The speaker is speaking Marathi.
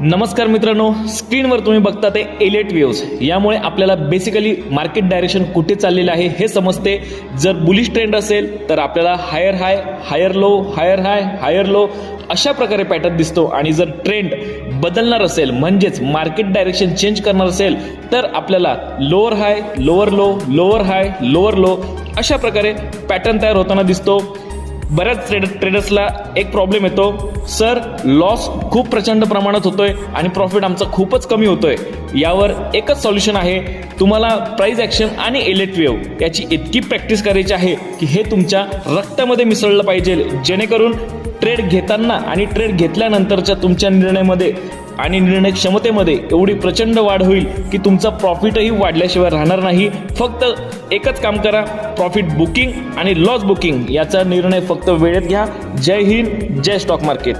नमस्कार मित्रांनो, स्क्रीनवर तुम्ही बघता ते एलिट वेव्स. यामुळे आपल्याला बेसिकली मार्केट डायरेक्शन कुठे चाललेलं आहे हे समजते. जर बुलिश ट्रेंड असेल तर आपल्याला हायर हाय, हायर लो, हायर हाय, हायर लो अशा प्रकारे पॅटर्न दिसतो. आणि जर ट्रेंड बदलणार असेल म्हणजेच मार्केट डायरेक्शन चेंज करणार असेल तर आपल्याला लोअर हाय, लोअर लो, लोअर हाय, लोअर लो अशा प्रकारे पॅटर्न तयार होताना दिसतो. बऱ्याच ट्रेडर्सला एक प्रॉब्लेम येतो, सर लॉस खूप प्रचंड प्रमाणात होतोय आणि प्रॉफिट आमचा खूपच कमी होतोय. यावर एकच सॉल्युशन आहे, तुम्हाला प्राइस ॲक्शन आणि एलिट वेव्ह याची इतकी प्रॅक्टिस करायची आहे की हे तुमच्या रक्तामध्ये मिसळलं पाहिजे, जेणेकरून ट्रेड घेताना आणि ट्रेड घेतल्यानंतरच्या तुमच्या निर्णयामध्ये आणि निर्णय क्षमतेमध्ये एवढी प्रचंड वाढ होईल की तुमचा प्रॉफिटही वाढल्याशिवाय राहणार नाही. फक्त एकच काम करा, प्रॉफिट बुकिंग आणि लॉस बुकिंग याचा निर्णय फक्त वेळेत घ्या. जय हिंद, जय स्टॉक मार्केट.